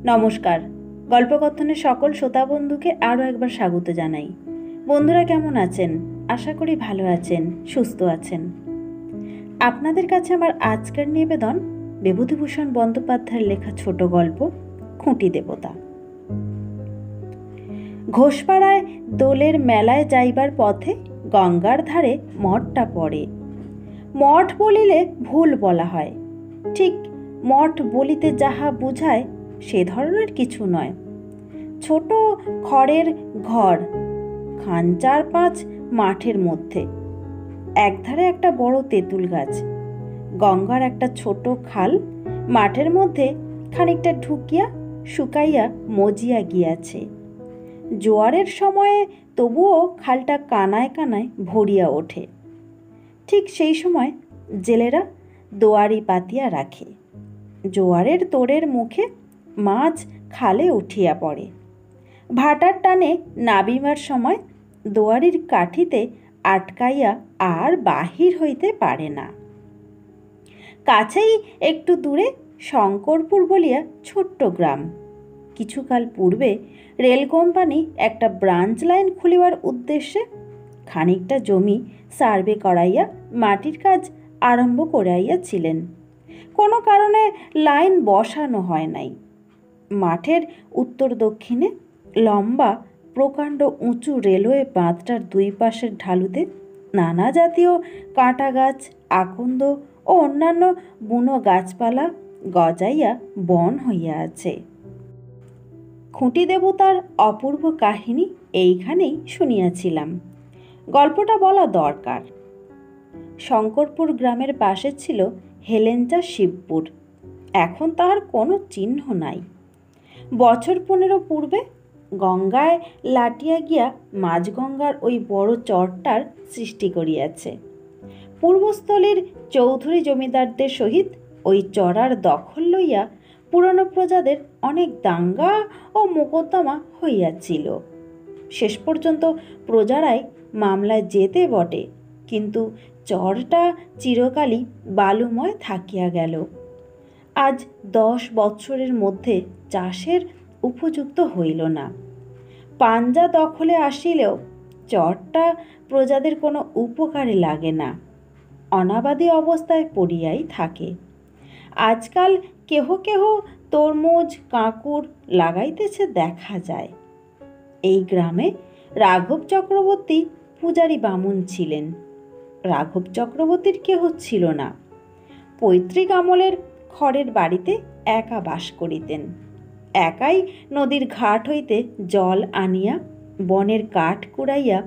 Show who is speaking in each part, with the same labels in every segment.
Speaker 1: নমস্কার। গল্পকথনের সকল শ্রোতা বন্ধুকে আরও একবার স্বাগত জানাই। বন্ধুরা কেমন আছেন? আশা করি ভালো আছেন, সুস্থ আছেন। আপনাদের কাছে আমার আজকের নিবেদন বিভূতিভূষণ বন্দ্যোপাধ্যায়ের লেখা ছোট গল্প খুঁটি দেবতা। ঘোষপাড়ায় দোলের মেলায় যাইবার পথে গঙ্গার ধারে মঠটা পড়ে। মঠ বলিলে ভুল বলা হয়, ঠিক মঠ বলিতে যাহা বুঝায় সে ধরনের কিছু নয়। ছোট খড়ের ঘর, খান 4-5 মাঠের মধ্যে। একধারে একটা বড় তেঁতুল গাছ, গঙ্গার একটা ছোট খাল, মাঠের মধ্যে খানিকটা ঢুকিয়া শুকাইয়া মজিয়া গিয়াছে। জোয়ারের সময়ে তবুও খালটা কানায় কানায় ভরিয়া ওঠে। ঠিক সেই সময় জেলেরা দোয়ারি পাতিয়া রাখে। জোয়ারের তোড়ের মুখে মাছ খালে উঠিয়া পড়ে। ভাটার টানে নাবিবার সময় দোয়ারির কাঠিতে আটকাইয়া আর বাহির হইতে পারে না। কাছেই একটু দূরে শঙ্করপুর বলিয়া ছোট্ট গ্রাম। কিছুকাল পূর্বে রেল কোম্পানি একটা ব্রাঞ্চ লাইন খুলিবার উদ্দেশ্যে খানিকটা জমি সার্ভে করাইয়া মাটির কাজ আরম্ভ করাইয়াছিলেন। কোনো কারণে লাইন বসানো হয় নাই। মাঠের উত্তর দক্ষিণে লম্বা প্রকাণ্ড উঁচু রেলওয়ে বাঁধটার দুই পাশের ঢালুতে নানা জাতীয় কাঁটা গাছ, আকন্দ ও অন্যান্য বুনো গাছপালা গজাইয়া বন হইয়া আছে। খুঁটি দেবতার অপূর্ব কাহিনী এইখানেই শুনিয়াছিলাম। গল্পটা বলা দরকার। শঙ্করপুর গ্রামের পাশে ছিল হেলেঞ্চা শিবপুর। এখন তাহার কোনো চিহ্ন নাই। বছর 15 পূর্বে গঙ্গায় লাটিয়া গিয়া মাঝগঙ্গার ওই বড় চরটার সৃষ্টি করিয়াছে। পূর্বস্থলীর চৌধুরী জমিদারদের সহিত ওই চরার দখল লইয়া পুরনো প্রজাদের অনেক দাঙ্গা ও মোকদ্দমা হইয়াছিল। শেষ পর্যন্ত প্রজারাই মামলায় যেতে বটে, কিন্তু চরটা চিরকালই বালুময় থাকিয়া গেল। আজ 10 বৎসরের মধ্যে চাষের উপযুক্ত হইল না। পাঞ্জা দখলে আসিলেও চরটা প্রজাদের কোনো উপকারে লাগে না, অনাবাদী অবস্থায় পড়িয়াই থাকে। আজকাল কেহ কেহ তরমুজ, কাঁকুর লাগাইতেছে দেখা যায়। এই গ্রামে রাঘব চক্রবর্তী পূজারী বামুন ছিলেন। রাঘব চক্রবর্তীর কেহ ছিল না। পৈতৃক আমলের খড়ের বাড়িতে একা বাস করিতেন। একাই নদীর ঘাট হইতে জল আনিয়া বনের কাঠ কুড়াইয়া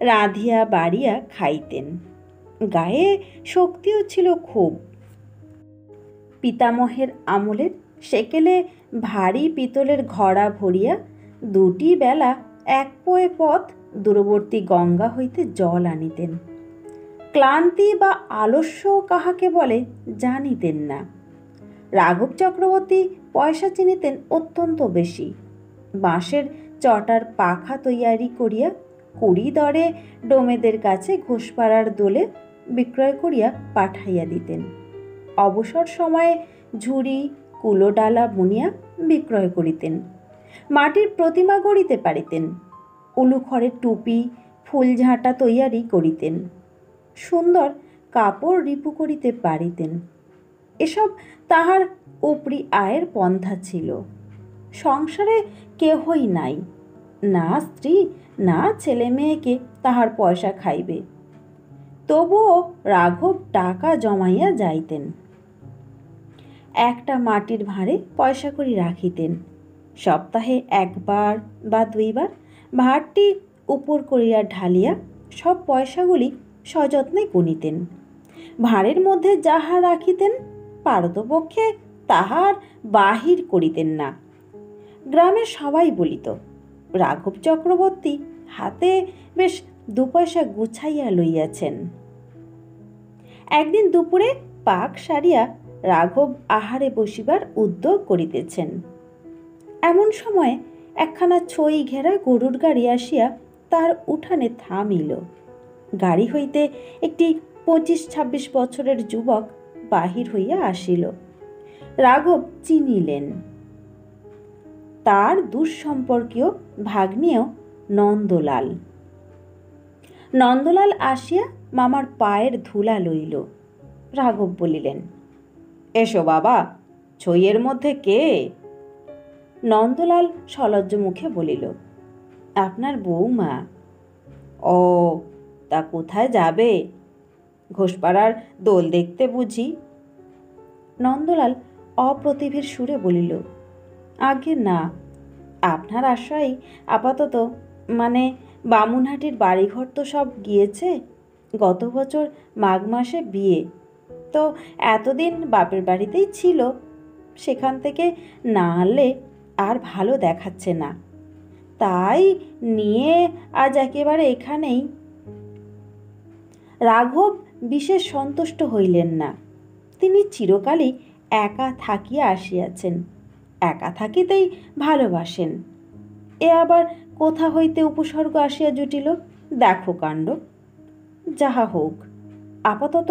Speaker 1: রাঁধিয়া বাড়িয়া খাইতেন। গায়ে শক্তিও ছিল খুব। পিতামহের আমলের সেকেলে ভারী পিতলের ঘড়া ভরিয়া 2টি বেলা 1 পোয়ে পথ দূরবর্তী গঙ্গা হইতে জল আনিতেন। ক্লান্তি বা আলস্য কাহাকে বলে জানিতেন না। রাঘব চক্রবর্তী পয়সা চিনিতেন অত্যন্ত বেশি। বাঁশের চটার পাখা তৈয়ারি করিয়া 20 দরে ডোমেদের কাছে ঘোষপাড়ার দোলে বিক্রয় করিয়া পাঠাইয়া দিতেন। অবসর সময়ে ঝুড়ি কুলোডালা বুনিয়া বিক্রয় করিতেন। মাটির প্রতিমা গড়িতে পারিতেন। উলুখড়ের টুপি, ফুলঝাঁটা তৈয়ারি করিতেন। সুন্দর কাপড় রিপু করিতে পারিতেন। এসব তাহার উপরি আয়ের পন্থা ছিল। সংসারে কেহই নাই, না স্ত্রী না ছেলে মেয়েকে তাহার পয়সা খাইবে। তবুও রাঘব টাকা জমাইয়া যাইতেন। একটা মাটির ভাঁড়ে পয়সা করি রাখিতেন। সপ্তাহে 1 বার বা 2 বার ভাঁড়টি উপর করিয়া ঢালিয়া সব পয়সাগুলি সযত্নে গুনিতেন। ভাঁড়ের মধ্যে যাহা রাখিতেন পারতপক্ষে তাহার বাহির করিতেন না। গ্রামের সবাই বলিত, রাঘব চক্রবর্তী হাতে বেশ 2 পয়সা গুছাইয়া লইয়াছেন। একদিন দুপুরে পাক সারিয়া রাঘব আহারে বসিবার উদ্যোগ করিতেছেন। এমন সময় একখানা ছই ঘেরা গরুর গাড়ি আসিয়া তার উঠানে থামিল। গাড়ি হইতে একটি 25-26 বছরের যুবক বাহির হইয়া আসিল। রাঘব চিনিলেন। তার দুঃসম্পর্কীয় ভাগ্নেয় নন্দলাল। নন্দলাল আসিয়া মামার পায়ের ধুলা লইল। রাঘব বলিলেন, এসো বাবা, ছইয়ের মধ্যে কে? নন্দলাল সলজ্জ মুখে বলিল, আপনার বৌমা। ও, তা কোথায় যাবে? ঘোষপাড়ার দোল দেখতে বুঝি? নন্দলাল অপ্রতিভের সুরে বলিল, আগে না, আপনার আশাই আপাতত, মানে বামুনহাটির বাড়িঘর তো সব গিয়েছে। গত বছর মাঘ মাসে বিয়ে, তো এতদিন বাপের বাড়িতেই ছিল। সেখান থেকে না আনলে আর ভালো দেখাচ্ছে না, তাই নিয়ে আজ একেবারে এখানেই। রাঘব বিশেষ সন্তুষ্ট হইলেন না। তিনি চিরকালই একা থাকিয়া আসিয়াছেন, একা থাকিতেই ভালোবাসেন। এ আবার কোথা হইতে উপসর্গ আসিয়া জুটিল, দেখো কাণ্ড। যাহা হোক, আপাতত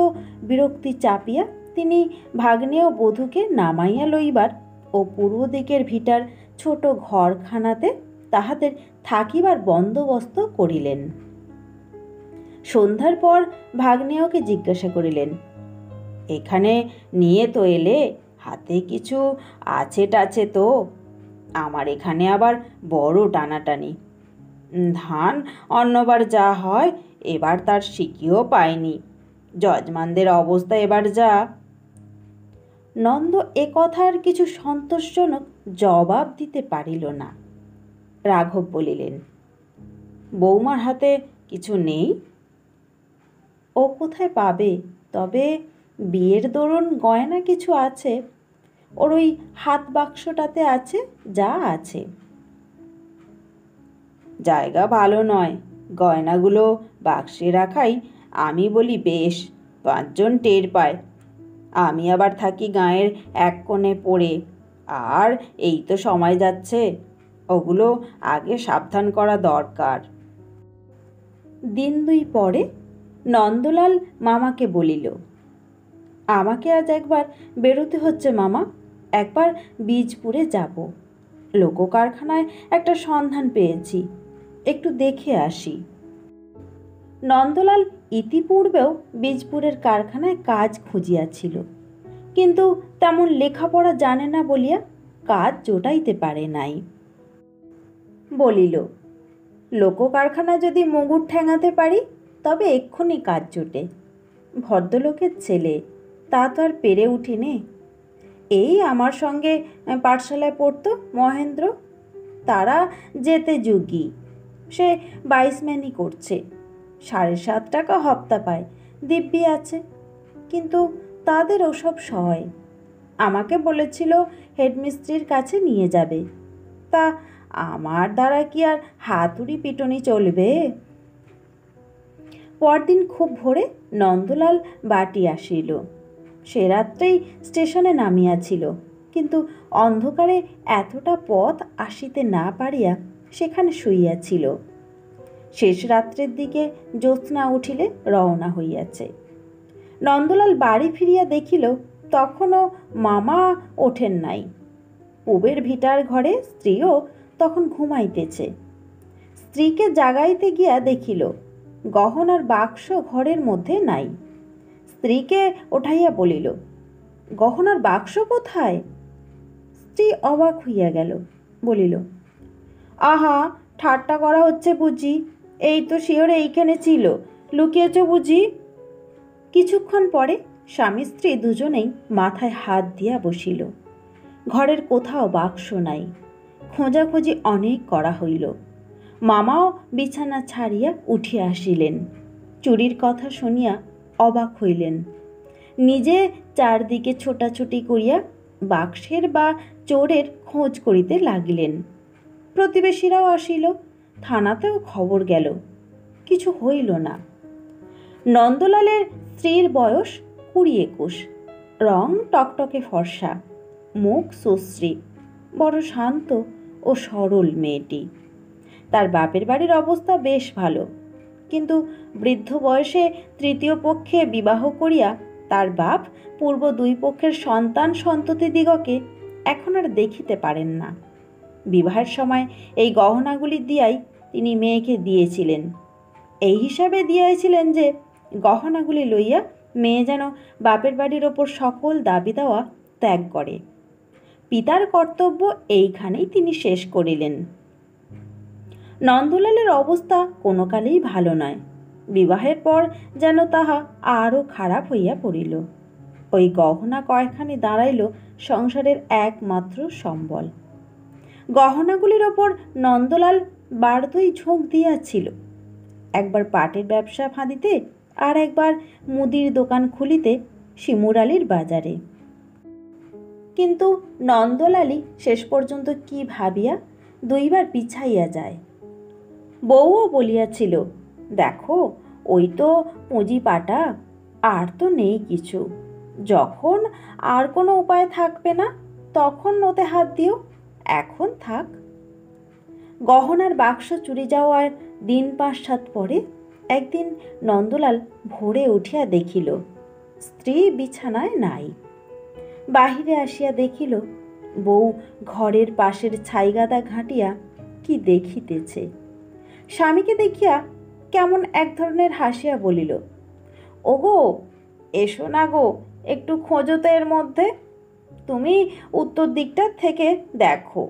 Speaker 1: বিরক্তি চাপিয়া তিনি ভাগ্নেয় বধূকে নামাইয়া লইবার ও পূর্ব দিকের ভিটার ছোট ঘরখানাতে তাহাদের থাকিবার বন্দোবস্ত করিলেন। সন্ধ্যার পর ভাগ্নেয়কে জিজ্ঞাসা করিলেন, এখানে নিয়ে তো এলে, হাতে কিছু আছে টাছে তো? আমার এখানে আবার বড় টানাটানি। ধান অন্যবার যা হয়, এবার তার শিখিও পায়নি। যজমানদের অবস্থা এবার যা। নন্দ এ কথার কিছু সন্তোষজনক জবাব দিতে পারিল না। রাঘব বলিলেন, বৌমার হাতে কিছু নেই? ও কোথায় পাবে? তবে বিয়ের দরুন গয়না কিছু আছে। ওর ওই হাত বাক্সটাতে আছে যা আছে। জায়গা ভালো নয়, গয়নাগুলো বাক্সে রাখাই আমি বলি বেশ, 5 জন টের পায়। আমি আবার থাকি গাঁয়ের এক কোণে পড়ে, আর এই তো সময় যাচ্ছে, ওগুলো আগে সাবধান করা দরকার। দিন 2 পরে নন্দলাল মামাকে বলিল, আমাকে আজ একবার বেরোতে হচ্ছে মামা, একবার বীজপুরে যাব। লোক কারখানায় একটা সন্ধান পেয়েছি, একটু দেখে আসি। নন্দলাল ইতিপূর্বেও বীজপুরের কারখানায় কাজ খুঁজিয়াছিল, কিন্তু তেমন লেখাপড়া জানে না বলিয়া কাজ জোটাইতে পারে নাই। বলিল, লোক কারখানায় যদি মুগুর ঠেঙাতে পারি তবে এক্ষুনি কাজ জোটে। ভদ্রলোকের ছেলে, তা তো আর পেরে উঠিনে। এই আমার সঙ্গে পাঠশালায় পড়তো মহেন্দ্র, তারা যেতে যোগী, সে 22 ম্যানই করছে, 7.5 টাকা হপ্তা পায়, দিব্যি আছে। কিন্তু তাদের ওসব সয়। আমাকে বলেছিল হেডমিস্ত্রির কাছে নিয়ে যাবে, তা আমার দ্বারা কি আর হাতুড়ি পিটনি চলবে? পরদিন খুব ভোরে নন্দলাল বাটি আসিল। সে রাত্রেই স্টেশনে নামিয়াছিল, কিন্তু অন্ধকারে এতটা পথ আসিতে না পারিয়া সেখানে শুইয়াছিল। শেষ রাত্রের দিকে জ্যোৎস্না উঠিলে রওনা হইয়াছে। নন্দলাল বাড়ি ফিরিয়া দেখিল তখনও মামা ওঠেন নাই। পুবের ভিটার ঘরে স্ত্রীও তখন ঘুমাইতেছে। স্ত্রীকে জাগাইতে গিয়া দেখিল গহনার বাক্স ঘরের মধ্যে নাই। স্ত্রীকে ওঠাইয়া বলিল, গহনার বাক্স কোথায়? স্ত্রী অবাক হইয়া গেল, বলিল, আহা, ঠাট্টা করা হচ্ছে বুঝি? এই তো শিওর এইখানে ছিল, লুকিয়েছ বুঝি? কিছুক্ষণ পরে স্বামী স্ত্রী দুজনেই মাথায় হাত দিয়া বসিল। ঘরের কোথাও বাক্স নাই। খোঁজাখুঁজি অনেক করা হইল। মামাও বিছানা ছাড়িয়া উঠিয়া আসিলেন। চুরির কথা শুনিয়া অবাক হইলেন। নিজে চারদিকে ছোটাছুটি করিয়া বাক্সের বা চোরের খোঁজ করিতে লাগিলেন। প্রতিবেশীরাও আসিল, থানাতেও খবর গেল, কিছু হইল না। নন্দলালের স্ত্রীর বয়স 20-21, রং টকটকে ফর্সা, মুখ সুশ্রী, বড় শান্ত ও সরল মেয়েটি। তার বাপের বাড়ির অবস্থা বেশ ভালো, কিন্তু বৃদ্ধ বয়সে তৃতীয় পক্ষে বিবাহ করিয়া তার বাপ পূর্ব 2 পক্ষের সন্তান সন্ততিদিগকে এখন আর দেখিতে পারেন না। বিবাহের সময় এই গহনাগুলি দিয়াই তিনি মেয়েকে দিয়েছিলেন। এই হিসাবে দিয়াছিলেন যে গহনাগুলি লইয়া মেয়ে যেন বাপের বাড়ির ওপর সকল দাবি দেওয়া ত্যাগ করে। পিতার কর্তব্য এইখানেই তিনি শেষ করিলেন। নন্দলালের অবস্থা কোনো কালেই ভালো নয়। বিবাহের পর যেন তাহা আরও খারাপ হইয়া পড়িল। ওই গহনা কয়খানি দাঁড়াইল সংসারের একমাত্র সম্বল। গহনাগুলির ওপর নন্দলাল বারদই ঝোঁক দিয়াছিল। একবার পাটের ব্যবসা ফাঁদিতে, আর একবার মুদির দোকান খুলিতে শিমুরালির বাজারে। কিন্তু নন্দলালই শেষ পর্যন্ত কি ভাবিয়া দুইবার পিছাইয়া যায়। বউও বলিয়াছিল, দেখো ওই তো পুঁজি পাটা, আর তো নেই কিছু। যখন আর কোনো উপায় থাকবে না তখন ওতে হাত দিও, এখন থাক। গহনার বাক্স চুরি যাওয়ার দিন 5-7 পরে একদিন নন্দলাল ভোরে উঠিয়া দেখিল স্ত্রী বিছানায় নাই। বাহিরে আসিয়া দেখিল বউ ঘরের পাশের ছাইগাদা ঘাঁটিয়া কি দেখিতেছে। স্বামীকে দেখিয়া কেমন এক ধরনের হাসিয়া বলিল, ওগো এসো না গো, একটু খোঁজো তো এর মধ্যে, তুমি উত্তর দিকটা থেকে দেখো।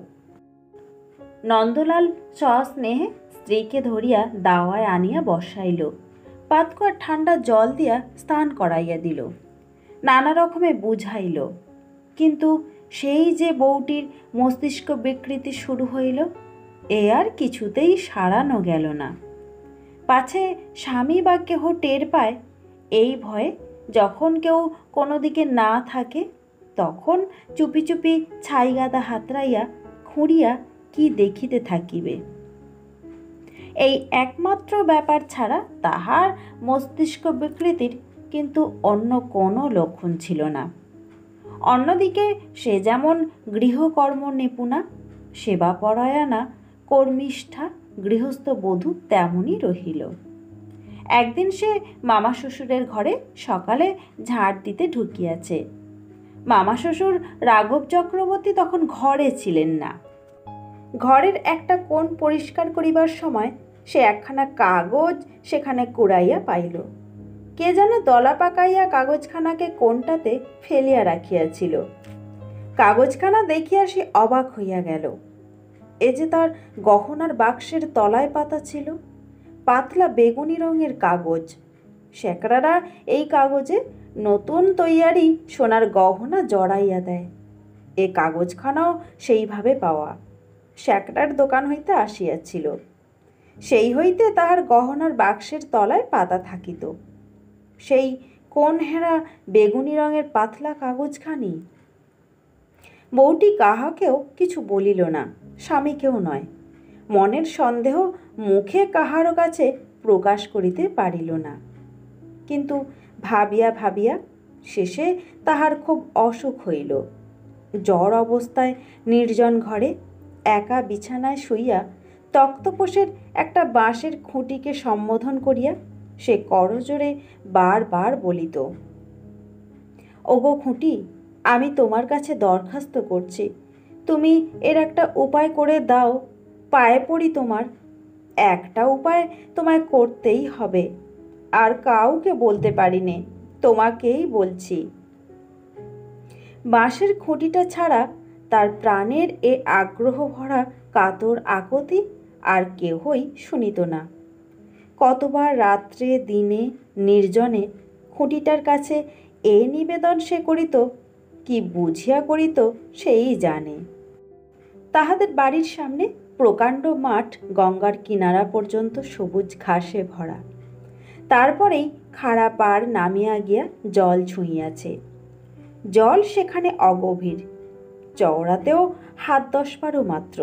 Speaker 1: নন্দলাল সস্নেহে স্ত্রীকে ধরিয়া দাওয়ায় আনিয়া বসাইল। পাতকুয়া ঠান্ডা জল দিয়া স্নান করাইয়া দিল, নানা রকমে বুঝাইল। কিন্তু সেই যে বউটির মস্তিষ্ক বিকৃতি শুরু হইল, এ আর কিছুতেই সারানো গেল না। পাছে স্বামী বা কেহ টের পায়, এই ভয়ে যখন কেউ কোনো দিকে না থাকে তখন চুপি চুপি ছাইগাদা হাতড়াইয়া খুঁড়িয়া কি দেখিতে থাকিবে। এই একমাত্র ব্যাপার ছাড়া তাহার মস্তিষ্ক বিকৃতির কিন্তু অন্য কোনো লক্ষণ ছিল না। অন্যদিকে সে যেমন গৃহকর্ম নিপুণা, সেবাপরায়ণা, কর্মিষ্ঠা গৃহস্থ বধূ তেমনই রহিল। একদিন সে মামা শ্বশুরের ঘরে সকালে ঝাড় দিতে ঢুকিয়াছে। মামা শ্বশুর রাঘব চক্রবর্তী তখন ঘরে ছিলেন না। ঘরের একটা কোণ পরিষ্কার করিবার সময় সে একখানা কাগজ সেখানে কুড়াইয়া পাইল। কে যেন দলা পাকাইয়া কাগজখানাকে কোণটাতে ফেলিয়া রাখিয়াছিল। কাগজখানা দেখিয়া সে অবাক হইয়া গেল। এ যে তার গহনার বাক্সের তলায় পাতা ছিল, পাতলা বেগুনি রঙের কাগজ। শেকড়ারা এই কাগজে নতুন তৈয়ারি সোনার গহনা জড়াইয়া দেয়। এ কাগজখানাও সেইভাবে পাওয়া, শেকড়ার দোকান হইতে আসিয়াছিল। সেই হইতে তাহার গহনার বাক্সের তলায় পাতা থাকিত। সেই কোন হেরা বেগুনি রঙের পাতলা কাগজখানি। বউটি কাহাকেও কিছু বলিল না, স্বামীকেও নয়। মনের সন্দেহ মুখে কাহারও কাছে প্রকাশ করিতে পারিল না। কিন্তু ভাবিয়া ভাবিয়া শেষে তাহার খুব অসুখ হইল। জ্বর অবস্থায় নির্জন ঘরে একা বিছানায় শুইয়া তক্তপোষের একটা বাঁশের খুঁটিকে সম্বোধন করিয়া সে করজোরে বারবার বলিত, ওগো খুঁটি, আমি তোমার কাছে দরখাস্ত করছি, তুমি এর একটা উপায় করে দাও, পায়ে পড়ি তোমার। একটা উপায় তোমায় করতেই হবে, আর কাউকে বলতে পারি নে, তোমাকেই বলছি। বাঁশের খুঁটিটা ছাড়া তার প্রাণের এ আগ্রহ ভরা কাতর আকুতি আর কেহই শুনিত না। কতবার রাত্রে দিনে নির্জনে খুঁটিটার কাছে এ নিবেদন সে করিত, কি বুঝিয়া করিত সেই জানে। তাহাদের বাড়ির সামনে প্রকাণ্ড মাঠ গঙ্গার কিনারা পর্যন্ত সবুজ ঘাসে ভরা। তারপরেই খাড়া পাড় নামিয়া গিয়া জল ছুঁইয়াছে। জল সেখানে অগভীর, চওড়াতেও 7-10 মাত্র।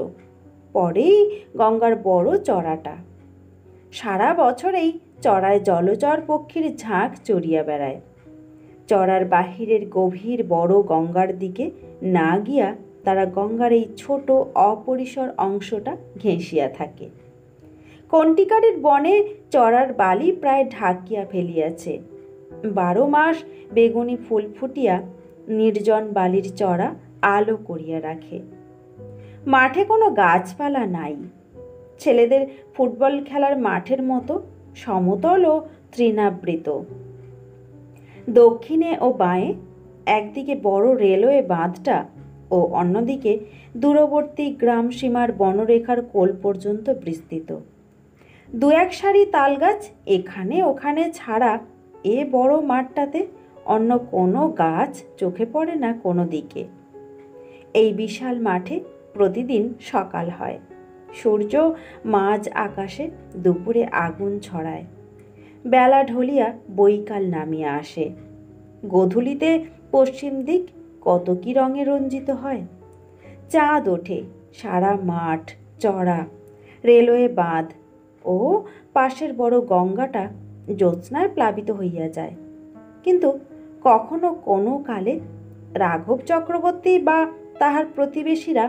Speaker 1: পরেই গঙ্গার বড় চড়াটা। সারা বছরেই চড়ায় জলচর পক্ষীর ঝাঁক চড়িয়া বেড়ায়। চড়ার বাহিরের গভীর বড় গঙ্গার দিকে না গিয়া তারা গঙ্গার এই ছোট অপরিসর অংশটা ঘেঁষিয়া থাকে। কণ্টিকারের বনে চড়ার বালি প্রায় ঢাকিয়া ফেলিয়াছে। 12 মাস বেগুনি ফুল ফুটিয়া নির্জন বালির চড়া আলো করিয়া রাখে। মাঠে কোনো গাছপালা নাই। ছেলেদের ফুটবল খেলার মাঠের মতো সমতল ও তৃণাবৃত। দক্ষিণে ও বাঁয়ে একদিকে বড় রেলওয়ে বাঁধটা ও অন্যদিকে দূরবর্তী গ্রাম সীমার বনরেখার কোল পর্যন্ত বিস্তৃত। দু এক সারি তালগাছ এখানে ওখানে ছাড়া এ বড় মাঠটাতে অন্য কোনো গাছ চোখে পড়ে না কোনো দিকে। এই বিশাল মাঠে প্রতিদিন সকাল হয়। সূর্য মাঝ আকাশে দুপুরে আগুন ছড়ায়। বেলা ঢলিয়া বৈকাল নামিয়া আসে। গোধূলিতে পশ্চিম দিক কত কি রঙে রঞ্জিত হয়। চাঁদ ওঠে, সারা মাঠ চড়া, রেলওয়ে বাঁধ ও পাশের বড় গঙ্গাটা জ্যোৎস্নায় প্লাবিত হইয়া যায়। কিন্তু কখনো কোনো কালে রাঘব চক্রবর্তী বা তাহার প্রতিবেশীরা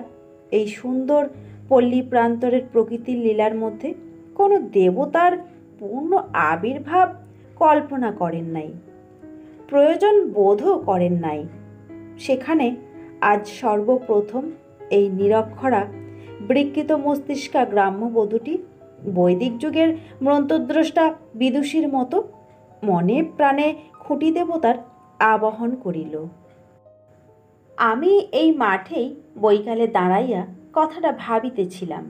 Speaker 1: এই সুন্দর পল্লী প্রান্তরের প্রকৃতির লীলার মধ্যে কোনো দেবতার পূর্ণ আবির্ভাব কল্পনা করেন নাই, প্রয়োজন বোধও করেন নাই। সেখানে আজ সর্বপ্রথম এই নিরক্ষরা বিকৃত মস্তিষ্কা গ্রাম্যবধূটি বৈদিক যুগের মন্ত্রদ্রষ্টা বিদুষীর মতো মনে প্রাণে খুঁটি দেবতার আবাহন করিল। আমি এই মাঠেই বৈকালে দাঁড়াইয়া কথাটা ভাবিতেছিলাম।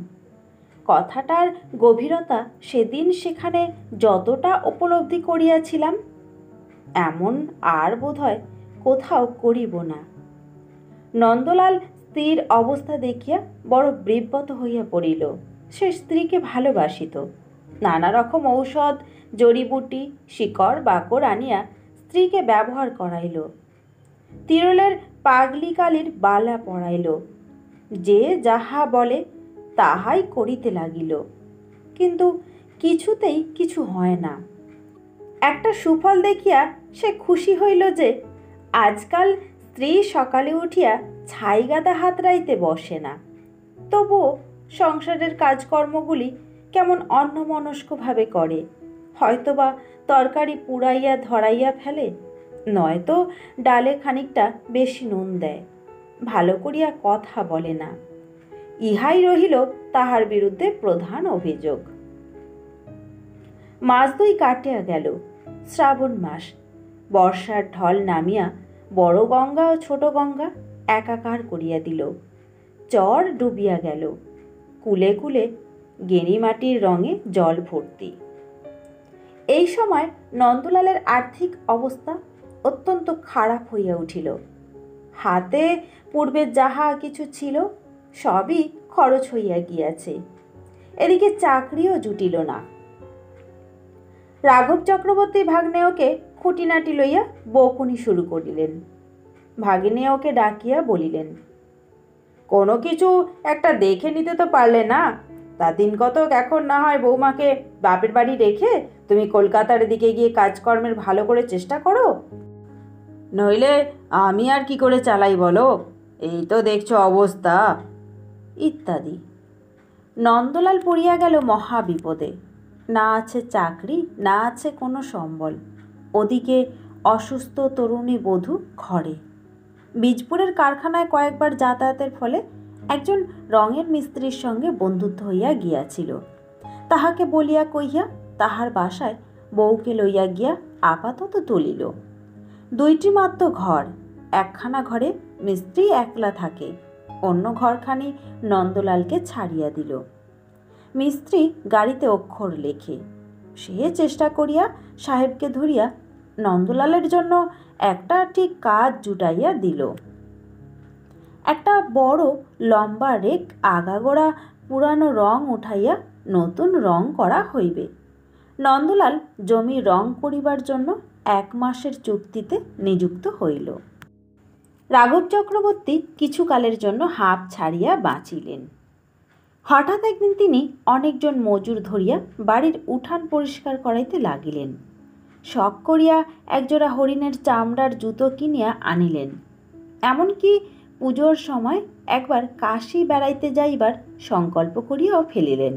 Speaker 1: কথাটার গভীরতা সেদিন সেখানে যতটা উপলব্ধি করিয়াছিলাম এমন আর বোধহয় কোথাও করিব না। নন্দলাল স্ত্রীর অবস্থা দেখিয়া বড় বিব্রত হইয়া পড়িল। সে স্ত্রীকে ভালোবাসিত। নানা রকম ঔষধ, জড়িবুটি, শিকড় বাকড় আনিয়া স্ত্রীকে ব্যবহার করাইল। তিরলের পাগলি কালির বালা পরাইল। যে যাহা বলে তাহাই করিতে লাগিল। কিন্তু কিছুতেই কিছু হয় না। একটা সুফল দেখিয়া সে খুশি হইল যে আজকাল স্ত্রী সকালে উঠিয়া ছাইগাদা হাতড়াইতে বসে না। তবুও সংসারের কাজকর্মগুলি কেমন অন্যমনস্কভাবে করে। হয়তোবা তরকারি পুড়াইয়া ধরাইয়া ফেলে, নয়তো ডালে খানিকটা বেশি নুন দেয়, ভালো করিয়া কথা বলে না। ইহাই রহিল তাহার বিরুদ্ধে প্রধান অভিযোগ। মাস দুই কাটিয়া গেল। শ্রাবণ মাস। বর্ষার ঢল নামিয়া বড় গঙ্গা ও ছোট গঙ্গা একাকার করিয়া দিল। চর ডুবিয়া গেল। কুলে কুলে গেঁড়িমাটির রঙে জল ভর্তি। এই সময় নন্দলালের আর্থিক অবস্থা অত্যন্ত খারাপ হইয়া উঠিল। হাতে পূর্বে যাহা কিছু ছিল সবই খরচ হইয়া গিয়াছে। এদিকে চাকরিও জুটিল না। রাঘব চক্রবর্তী ভাগ্নেয়কে খুঁটিনাটি লইয়া বকুনি শুরু করিলেন। ভাগ্নেয়কে ডাকিয়া বলিলেন, কোনো কিছু একটা দেখে নিতে তো পারলে না? তা দিন কতক এখন না হয় বৌমাকে বাপের বাড়ি রেখে তুমি কলকাতার দিকে গিয়ে কাজকর্মের ভালো করে চেষ্টা করো, নইলে আমি আর কি করে চালাই বলো? এই তো দেখছো অবস্থা ইত্যাদি। নন্দলাল পড়িয়া গেল মহা বিপদে। না আছে চাকরি, না আছে কোনো সম্বল। ওদিকে অসুস্থ তরুণী বধূ ঘরে। বীজপুরের কারখানায় কয়েকবার যাতায়াতের ফলে একজন রঙের মিস্ত্রির সঙ্গে বন্ধুত্ব হইয়া গিয়াছিল। তাহাকে বলিয়া কইয়া তাহার বাসায় বউকে লইয়া গিয়া আপাতত তুলিল। দুইটি মাত্র ঘর। একখানা ঘরে মিস্ত্রি একলা থাকে, অন্য ঘরখানি নন্দলালকে ছাড়িয়া দিল। মিস্ত্রি গাড়িতে অক্ষর লেখে। সে চেষ্টা করিয়া সাহেবকে ধরিয়া নন্দলালের জন্য একটা ঠিক কাজ জুটাইয়া দিল। একটা বড় লম্বা রেক আগাগোড়া পুরানো রং উঠাইয়া নতুন রং করা হইবে। নন্দলাল জমি রং করিবার জন্য 1 মাসের চুক্তিতে নিযুক্ত হইল। রাঘব চক্রবর্তী কিছুকালের জন্য হাঁপ ছাড়িয়া বাঁচিলেন। হঠাৎ একদিন তিনি অনেকজন মজুর ধরিয়া বাড়ির উঠান পরিষ্কার করাইতে লাগিলেন। শখ করিয়া একজোড়া হরিণের চামড়ার জুতো কিনিয়া আনিলেন। এমনকি পুজোর সময় একবার কাশী বেড়াইতে যাইবার সংকল্প করিয়াও ফেলিলেন।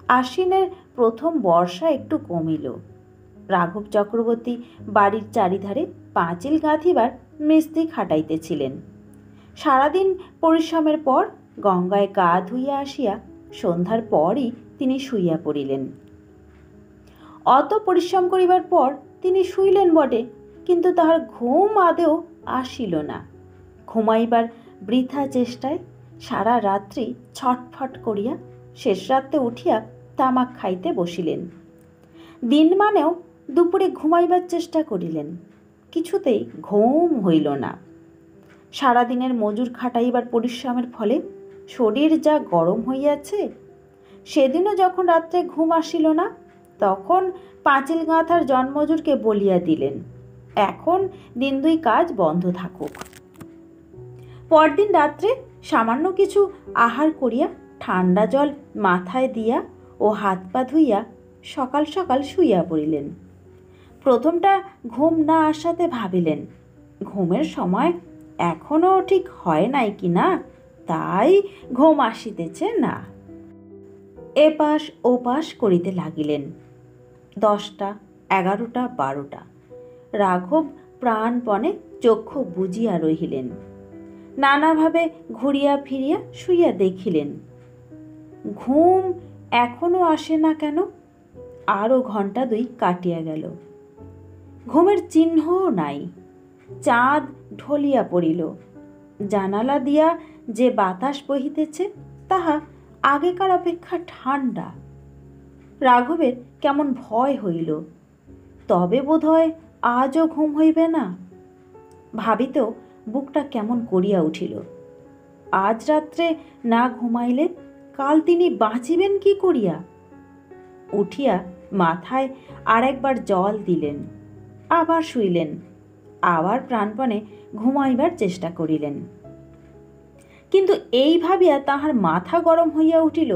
Speaker 1: আশ্বিনের প্রথম বর্ষা একটু কমিল। রাঘব চক্রবর্তী বাড়ির চারিধারে পাঁচিল গাঁথিবার মিস্ত্রি খাটাইতেছিলেন। সারাদিন পরিশ্রমের পর গঙ্গায় গা ধুইয়া আসিয়া সন্ধ্যার পরই তিনি শুইয়া পড়িলেন। অত পরিশ্রম করিবার পর তিনি শুইলেন বটে, কিন্তু তাহার ঘুম আদেও আসিল না। ঘুমাইবার বৃথা চেষ্টায় সারা রাত্রি ছটফট করিয়া শেষ রাত্রে উঠিয়া তামাক খাইতে বসিলেন। দিনমানেও দুপুরে ঘুমাইবার চেষ্টা করিলেন, কিছুতেই ঘুম হইল না। সারাদিনের মজুর খাটাইবার পরিশ্রমের ফলে শরীর যা গরম হইয়াছে। সেদিনও যখন রাত্রে ঘুম আসিল না, তখন পাঁচিল গাঁথার জন্মজুরকে বলিয়া দিলেন, এখন দিন দুই কাজ বন্ধ থাকুক। পরদিন রাত্রে সামান্য কিছু আহার করিয়া ঠান্ডা জল মাথায় দিয়া ও হাত পা ধুইয়া সকাল সকাল শুইয়া পড়িলেন। প্রথমটা ঘুম না আসাতে ভাবিলেন, ঘুমের সময় এখনও ঠিক হয় নাই কি না, তাই ঘুম আসিতেছে না। এপাশ ওপাশ করিতে লাগিলেন। 10টা, 11টা, 12টা। রাঘব প্রাণপণে চক্ষু বুজিয়া রহিলেন। নানাভাবে ঘুরিয়া ফিরিয়া শুইয়া দেখিলেন, ঘুম এখনো আসে না কেন? আরও ঘণ্টা 2 কাটিয়া গেল, ঘুমের চিহ্নও নাই। চাঁদ ঢলিয়া পড়িল। জানালা দিয়া যে বাতাস বহিতেছে তাহা আগেকার অপেক্ষা ঠান্ডা। রাঘবের কেমন ভয় হইল, তবে বোধহয় আজও ঘুম হইবে না। ভাবিতেও বুকটা কেমন করিয়া উঠিল। আজ রাত্রে না ঘুমাইলে কাল তিনি বাঁচিবেন কি করিয়া? উঠিয়া মাথায় আরেকবার জল দিলেন, আবার শুইলেন, আবার প্রাণপণে ঘুমাইবার চেষ্টা করিলেন। কিন্তু এই ভাবিয়া তাহার মাথা গরম হইয়া উঠিল,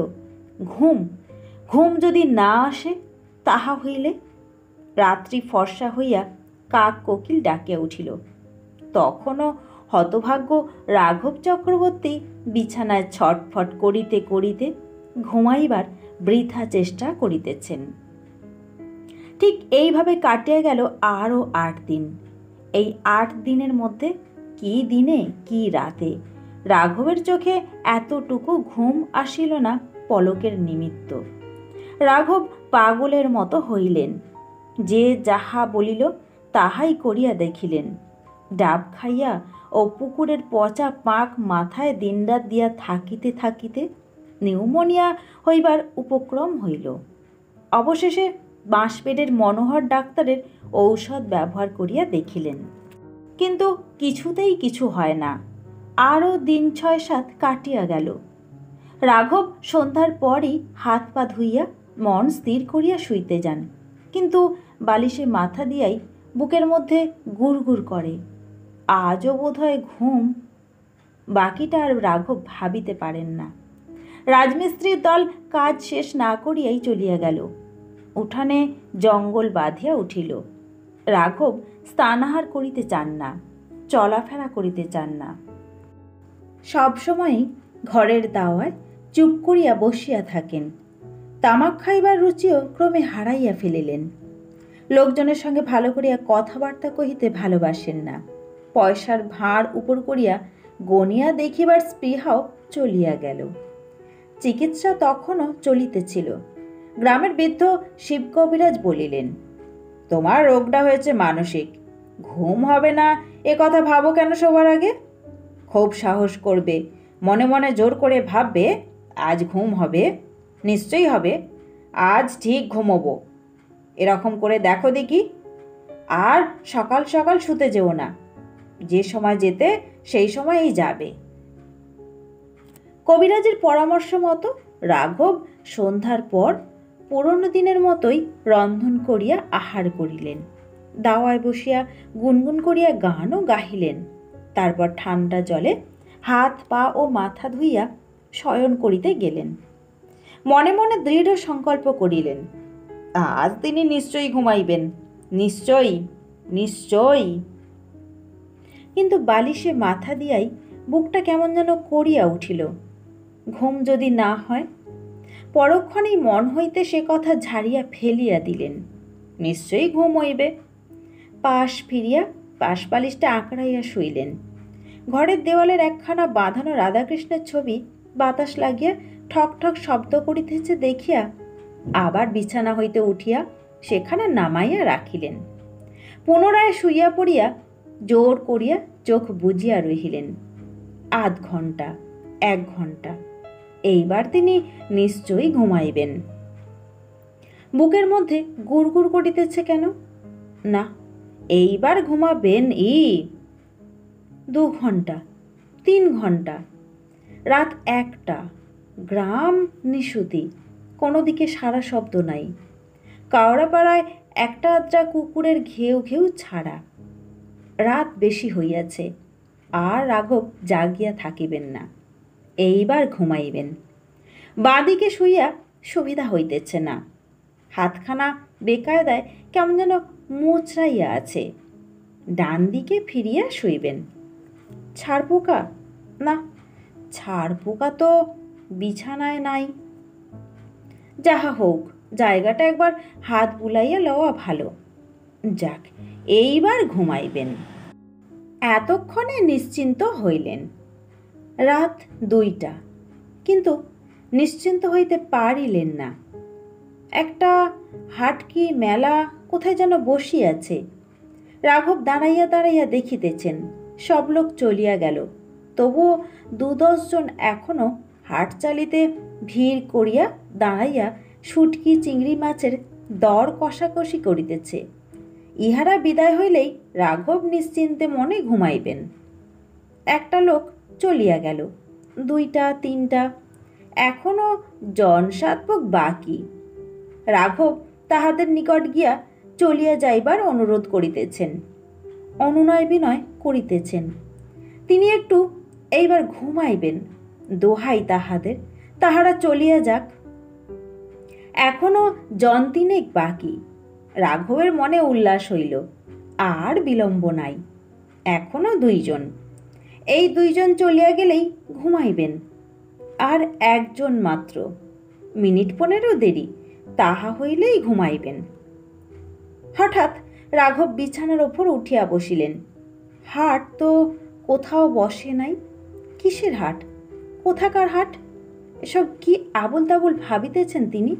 Speaker 1: ঘুম ঘুম যদি না আসে তাহা হইলে? রাত্রি ফর্সা হইয়া কাক কোকিল ডাকিয়া উঠিল। তখনও হতভাগ্য রাঘব চক্রবর্তী বিছানায় ছটফট করিতে করিতে ঘুমাইবার বৃথা চেষ্টা করিতেছেন। ঠিক এইভাবে কাটিয়া গেল আরও 8 দিন। এই 8 দিনের মধ্যে কি দিনে কি রাতে রাঘবের চোখে এতটুকু ঘুম আসিল না পলকের নিমিত্ত। রাঘব পাগলের মতো হইলেন। যে যাহা বলিল তাহাই করিয়া দেখিলেন। ডাব খাইয়া ও পুকুরের পচা পাক মাথায় দিনরাত দিয়া থাকিতে থাকিতে নিউমোনিয়া হইবার উপক্রম হইল। অবশেষে বাঁশবেড়ের মনোহর ডাক্তারের ঔষধ ব্যবহার করিয়া দেখিলেন, কিন্তু কিছুতেই কিছু হয় না। আরও দিন 6-7 কাটিয়া গেল। রাঘব সন্ধ্যার পরই হাত পা ধুইয়া মন স্থির করিয়া শুইতে যান, কিন্তু বালিশে মাথা দিয়াই বুকের মধ্যে গুড়গুড় করে। আজও বোধহয় ঘুম। বাকিটা আর রাঘব ভাবিতে পারেন না। রাজমিস্ত্রির দল কাজ শেষ না করিয়াই চলিয়া গেল। উঠানে জঙ্গল বাঁধিয়া উঠিল। রাঘব স্নানাহার করিতে চান না, চলাফেরা করিতে চান না। সবসময়ই ঘরের দাওয়ায় চুপ করিয়া বসিয়া থাকেন। তামাক খাইবার রুচিও ক্রমে হারাইয়া ফেলিলেন। লোকজনের সঙ্গে ভালো করিয়া কথাবার্তা কহিতে ভালোবাসেন না। পয়সার ভাঁড় উপর করিয়া গনিয়া দেখিবার স্পৃহাও চলিয়া গেল। চিকিৎসা তখনও চলিতেছিল। গ্রামের বৃদ্ধ শিব কবিরাজ বলিলেন, তোমার রোগটা হয়েছে মানসিক, ঘুম হবে না এ কথা ভাবো কেন সবার আগে? খুব সাহস করবে, মনে মনে জোর করে ভাববে আজ ঘুম হবে, নিশ্চয়ই হবে, আজ ঠিক ঘুমোবো, এরকম করে দেখো দেখি। আর সকাল সকাল শুতে যেও না, যে সময় যেতে সেই সময়ই যাবে। কবিরাজের পরামর্শ মতো রাঘব সন্ধ্যার পর পুরনো দিনের মতোই রন্ধন করিয়া আহার করিলেন। দাওয়ায় বসিয়া গুনগুন করিয়া গানও গাহিলেন। তারপর ঠান্ডা জলে হাত পা ও মাথা ধুইয়া শয়ন করিতে গেলেন। মনে মনে দৃঢ় সংকল্প করিলেন, আজ তিনি নিশ্চয়ই ঘুমাইবেন, নিশ্চয়ই নিশ্চয়ই। কিন্তু বালিশে মাথা দিয়াই বুকটা কেমন যেন করিয়া উঠিল। ঘুম যদি না হয়? পরক্ষণেই মন হইতে সে কথা ঝাড়িয়া ফেলিয়া দিলেন, নিশ্চয়ই ঘুম হইবে। পাশ ফিরিয়া পাশ বালিশটা আঁকড়াইয়া শুইলেন। ঘরের দেওয়ালের একখানা বাঁধানো রাধাকৃষ্ণের ছবি বাতাস লাগিয়া ঠক ঠক শব্দ করিতেছে দেখিয়া আবার বিছানা হইতে উঠিয়া সেখানে নামাইয়া রাখিলেন। পুনরায় শুইয়া পড়িয়া জোর করিয়া চোখ বুজিয়া রহিলেন। আধ ঘণ্টা, 1 ঘণ্টা, এইবার তিনি নিশ্চয়ই ঘুমাইবেন। বুকের মধ্যে গুড়গুড় করিতেছে কেন? না, এইবার ঘুমাবেন। 2 ঘণ্টা, 3 ঘণ্টা, রাত 1টা, গ্রাম নিশুতি, কোনো দিকে সারা শব্দ নাই। কাওড়াপাড়ায় একটা আধটা কুকুরের ঘেউ ঘেউ ছাড়া। রাত বেশি হইয়াছে, আর রাঘব জাগিয়া থাকিবেন না, এইবার ঘুমাইবেন। বাঁদিকে শুইয়া সুবিধা হইতেছে না, হাতখানা বেকায়দায় কেমন যেন মোচড়াইয়া আছে। ডান দিকে ফিরিয়া শুইবেন। ছাড়পোকা? না, ছাড়পোকা তো বিছানায় নাই। যাহা হোক, জায়গাটা একবার হাত বুলাইয়া লওয়া ভালো। যাক, এইবার ঘুমাইবেন। এতক্ষণে নিশ্চিন্ত হইলেন। রাত 2টা, কিন্তু নিশ্চিন্ত হইতে পারিলেন না। একটা হাটকি মেলা কোথায় যেন বসিয়াছে। রাঘব দাঁড়াইয়া দাঁড়াইয়া দেখিতেছেন সব লোক চলিয়া গেল, তবুও 2-10 জন এখনও হাট চালিতে ভিড় করিয়া দাঁড়াইয়া শুটকি চিংড়ি মাছের দর কষাকষি করিতেছে। ইহারা বিদায় হইলেই রাঘব নিশ্চিন্তে মনে ঘুমাইবেন। একটা লোক চলিয়া গেল, 2টা 3টা, এখনও জন 7 বাকি। রাঘব তাহাদের নিকট গিয়া চলিয়া যাইবার অনুরোধ করিতেছেন, অনুনয় বিনয় করিতেছেন। তিনি একটু এইবার ঘুমাইবেন, দোহাই তাহাদের, তাহারা চলিয়া যাক। এখনও জন 3 বাকি। রাঘবের মনে উল্লাস হইল, আর বিলম্ব নাই, এখনও 2 জন। এই 2 জন চলিয়া গেলেই ঘুমাইবেন। আর 1 জন মাত্র, মিনিট 15 দেরি, তাহা হইলেই ঘুমাইবেন। হঠাৎ রাঘব বিছানার ওপর উঠিয়া বসিলেন। হাট তো কোথাও বসে নাই। কিসের হাট? কোথাকার হাট? এসব কি আবল তাবল ভাবিতেছেন তিনি?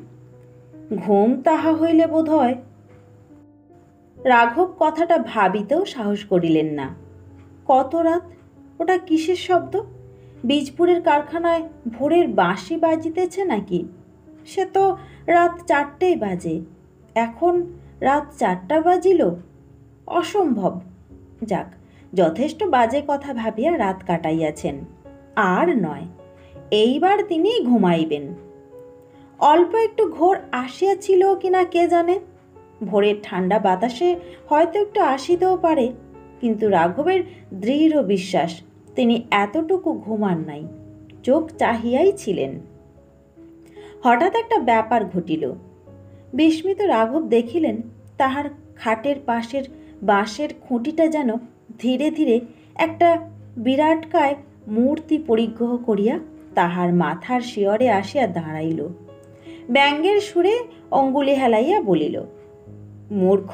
Speaker 1: ঘুম তাহা হইলে বোধ হয়। রাঘব কথাটা ভাবিতেও সাহস করিলেন না। কত রাত? ওটা কিসের শব্দ? বীজপুরের কারখানায় ভোরের বাঁশি বাজিতেছে নাকি? সে তো রাত 4টেই বাজে, এখন রাত 4টা বাজিল? অসম্ভব। যাক, যথেষ্ট বাজে কথা ভাবিয়া রাত কাটাইয়াছেন, আর নয়, এইবার তিনি ঘুমাইবেন। অল্প একটু ঘোর আসিয়াছিল কিনা কে জানে, ভোরের ঠান্ডা বাতাসে হয়তো একটু আসিতেও পারে, কিন্তু রাঘবের দৃঢ় বিশ্বাস তিনি এতটুকু ঘুমান নাই, চোখ চাহিয়াই ছিলেন। হঠাৎ একটা ব্যাপার ঘটিল। বিস্মিত রাঘব দেখিলেন তাহার খাটের পাশের বাঁশের খুঁটিটা যেন ধীরে ধীরে একটা বিরাটকায় মূর্তি পরিগ্রহ করিয়া তাহার মাথার শিয়রে আসিয়া দাঁড়াইল। ব্যঙ্গের সুরে অঙ্গুলি হেলাইয়া বলিল, মূর্খ,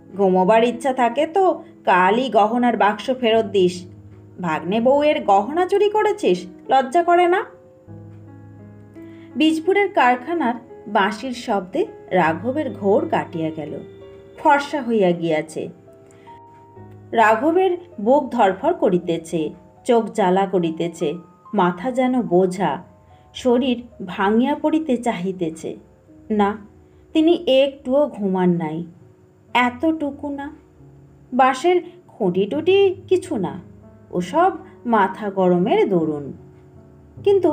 Speaker 1: ঘুমোবার ইচ্ছা থাকে তো কালই গহনার বাক্স ফেরত দিস। ভাগ্নে বউয়ের গহনা চুরি করেছিস, লজ্জা করে না? বীজপুরের কারখানার বাঁশির শব্দে রাঘবের ঘোর কাটিয়া গেল, ফর্সা হইয়া গিয়াছে। রাঘবের বুক ধরফর করিতেছে, চোখ জ্বালা করিতেছে, মাথা যেন বোঝা, শরীর ভাঙিয়া পড়িতে চাহিতেছে। না, তিনি একটুও ঘুমান নাই। এতটুকু না, বাঁশের খুঁটি টুটি কিছু না, ওসব মাথা গরমের দরুন। কিন্তু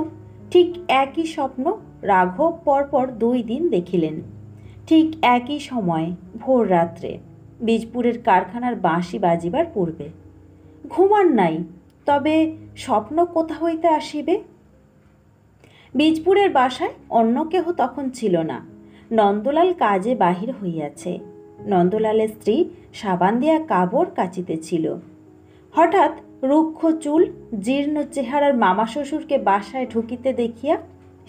Speaker 1: ঠিক একই স্বপ্ন রাঘব পরপর 2 দিন দেখিলেন। ঠিক একই সময় ভোর রাত্রে, বীজপুরের কারখানার বাঁশি বাজিবার পূর্বে। ঘুমান নাই, তবে স্বপ্ন কোথা হইতে আসিবে? বীজপুরের বাসায় অন্য কেহ তখন ছিল না। নন্দলাল কাজে বাহির হইয়াছে। নন্দলালের স্ত্রী সাবান দিয়া কাপড় কাচিতেছিল। হঠাৎ রুক্ষ চুল, জীর্ণ চেহারার মামা শ্বশুরকে বাসায় ঢুকিতে দেখিয়া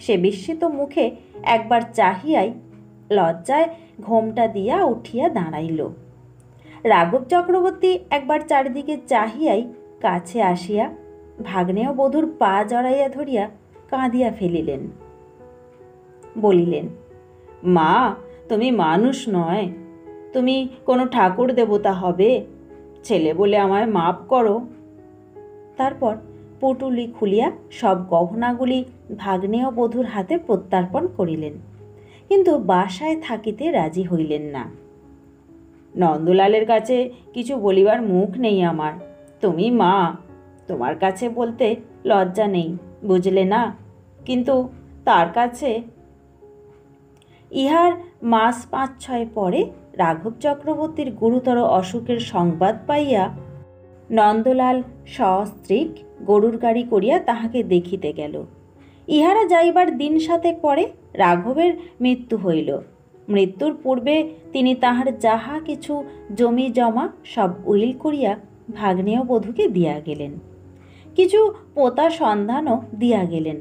Speaker 1: সে বিস্মিত মুখে একবার চাহিয়াই লজ্জায় ঘোমটা দিয়া উঠিয়া দাঁড়াইল। রাঘব চক্রবর্তী একবার চারিদিকে চাহিয়াই কাছে আসিয়া ভাগ্নেয় বধূর পা জড়াইয়া ধরিয়া কাঁদিয়া ফেলিলেন। বলিলেন, মা, তুমি মানুষ নয়, তুমি কোনো ঠাকুর দেবতা হবে, ছেলে বলে আমায় মাপ করো। তারপর পুটুলি খুলিয়া সব গহনাগুলি ভাগ্নেয় বধূর হাতে প্রত্যর্পণ করিলেন, কিন্তু বাসায় থাকিতে রাজি হইলেন না। নন্দলালের কাছে কিছু বলিবার মুখ নেই আমার, তুমি মা, তোমার কাছে বলতে লজ্জা নেই, বুঝলে না, কিন্তু তার কাছে। ইহার মাস 5-6 পরে রাঘব চক্রবর্তীর গুরুতর অসুখের সংবাদ পাইয়া নন্দলাল সস্ত্রীক গরুর গাড়ি করিয়া তাহাকে দেখিতে গেল। ইহারা যাইবার দিন 7 পরে রাঘবের মৃত্যু হইল। মৃত্যুর পূর্বে তিনি তাহার যাহা কিছু জমি জমা সব উইল করিয়া ভাগ্নেয় বধূকে দিয়া গেলেন, কিছু পোতা সন্ধানও দিয়া গেলেন।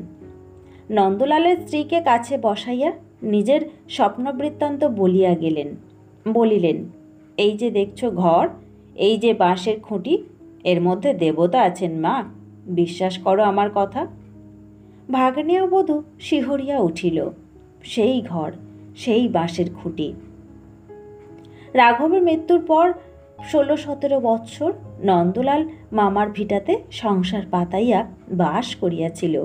Speaker 1: নন্দলালের স্ত্রীকে কাছে বসাইয়া নিজের স্বপ্নবৃত্তান্ত বলিয়া গেলেন। বলিলেন, এই যে দেখছো ঘর, এই যে বাঁশের খুঁটি, এর মধ্যে দেবতা আছেন মা, বিশ্বাস করো আমার কথা। ভাগ্নেয় বধূ শিহরিয়া উঠিল। সেই ঘর, সেই বাঁশের খুঁটি। রাঘবের মৃত্যুর পর 16-17 বৎসর নন্দলাল মামার ভিটাতে সংসার পাতাইয়া বাস করিয়াছিল।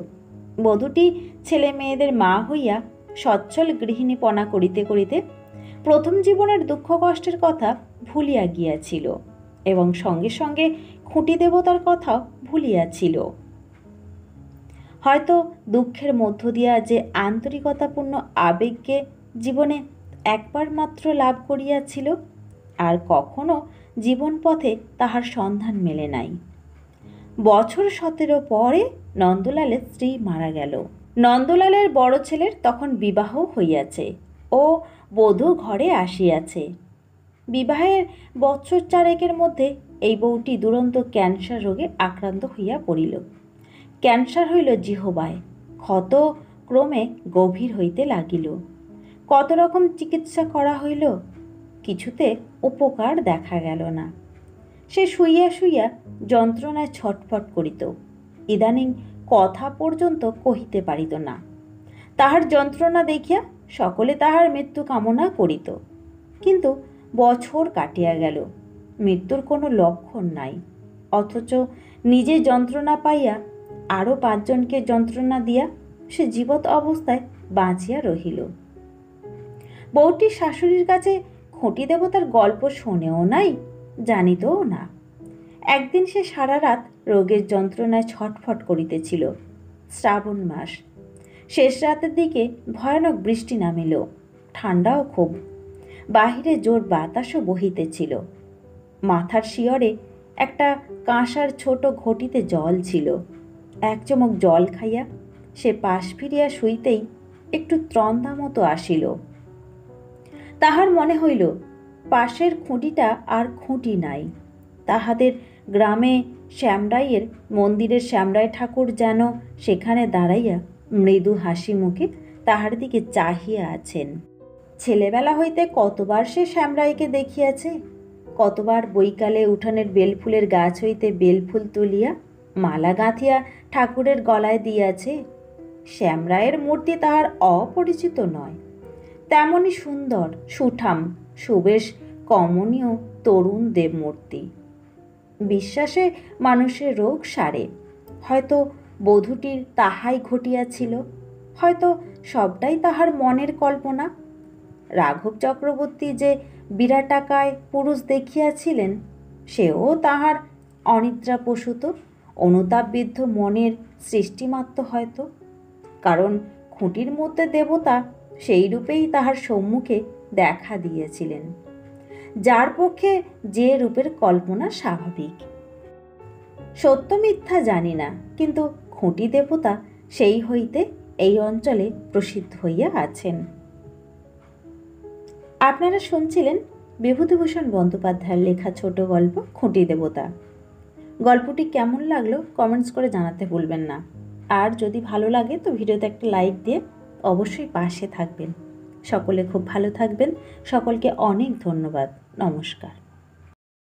Speaker 1: বধূটি ছেলে মেয়েদের মা হইয়া সচ্ছল গৃহিণীপনা করিতে করিতে প্রথম জীবনের দুঃখ কষ্টের কথা ভুলিয়া গিয়াছিল এবং সঙ্গে সঙ্গে খুঁটি দেবতার কথাও ভুলিয়াছিল। হয়তো দুঃখের মধ্য দিয়া যে আন্তরিকতাপূর্ণ আবেগকে জীবনে একবার মাত্র লাভ করিয়াছিল, আর কখনো জীবন পথে তাহার সন্ধান মেলে নাই। বছর 17 পরে নন্দলালের স্ত্রী মারা গেল। নন্দলালের বড় ছেলের তখন বিবাহ হইয়াছে ও বধূ ঘরে আসিয়াছে। বিবাহের বৎসর 4 মধ্যে এই বউটি দুরন্ত ক্যান্সার রোগে আক্রান্ত হইয়া পড়িল। ক্যান্সার হইল জিহ্বায়, ক্ষত ক্রমে গভীর হইতে লাগিল। কত রকম চিকিৎসা করা হইল, কিছুতে উপকার দেখা গেল না। সে শুইয়া শুইয়া যন্ত্রণায় ছটফট করিত, ইদানিং কথা পর্যন্ত কহিতে পারিত না। তাহার যন্ত্রণা দেখিয়া সকলে তাহার মৃত্যু কামনা করিত, কিন্তু বছর কাটিয়া গেল, মৃত্যুর কোনো লক্ষণ নাই, অথচ নিজে যন্ত্রণা পাইয়া আরও 5 জনকে যন্ত্রণা দিয়া সে জীবৎ অবস্থায় বাঁচিয়া রহিল। বউটির শাশুড়ির কাছে খুঁটি দেবতার গল্প শোনেও নাই, জানিতও না। একদিন সে সারা রাত রোগের যন্ত্রণায় ছটফট করিতেছিল। শ্রাবণ মাস, শেষ রাতের দিকে ভয়ানক বৃষ্টি নামিল, ঠান্ডাও খুব, বাহিরে জোর বাতাসও বহিতেছিল। মাথার শিয়রে একটা কাঁসার ছোট ঘটিতে জল ছিল। 1 চমক জল খাইয়া সে পাশ ফিরিয়া শুইতেই একটু ত্রন্দা মতো আসিল। তাহার মনে হইল পাশের খুঁটিটা আর খুঁটি নাই। তাহাদের গ্রামে শ্যামরাইয়ের মন্দিরের শ্যামরাই ঠাকুর যেন সেখানে দাঁড়াইয়া মৃদু হাসি মুখে তাহার দিকে চাহিয়া আছেন। ছেলেবেলা হইতে কতবার সে শ্যামরাইকে দেখিয়াছে, কতবার বৈকালে উঠানের বেলফুলের গাছ হইতে বেলফুল তুলিয়া মালা গাঁথিয়া ঠাকুরের গলায় দিয়াছে। শ্যামরায়ের মূর্তি তাহার অপরিচিত নয়, তেমনি সুন্দর, সুঠাম, সুবেশ, কমনীয় তরুণ দেবমূর্তি। বিশ্বাসে মানুষের রোগ সারে। হয়তো বধূটির তাহাই ঘটিয়াছিল, হয়তো সবটাই তাহার মনের কল্পনা। রাঘব চক্রবর্তী যে বিরাটাকায় পুরুষ দেখিয়াছিলেন, সেও তাহার অনিদ্রাপ্রসূত অনুতাপবিদ্ধ মনের সৃষ্টিমাত্র হয়তো, কারণ খুঁটির মধ্যে দেবতা সেই রূপেই তাহার সম্মুখে দেখা দিয়েছিলেন, যার পক্ষে যে রূপের কল্পনা স্বাভাবিক। সত্য মিথ্যা জানি না, কিন্তু খুঁটি দেবতা সেই হইতে এই অঞ্চলে প্রসিদ্ধ হইয়া আছেন। আপনারা শুনছিলেন বিভূতিভূষণ বন্দ্যোপাধ্যায়ের লেখা ছোট গল্প খুঁটি দেবতা। গল্পটি কেমন লাগলো কমেন্টস করে জানাতে ভুলবেন না। আর যদি ভালো লাগে তো ভিডিওতে একটা লাইক দিয়ে অবশ্যই পাশে থাকবেন। সকলে খুব ভালো থাকবেন। সকলকে অনেক ধন্যবাদ। নমস্কার।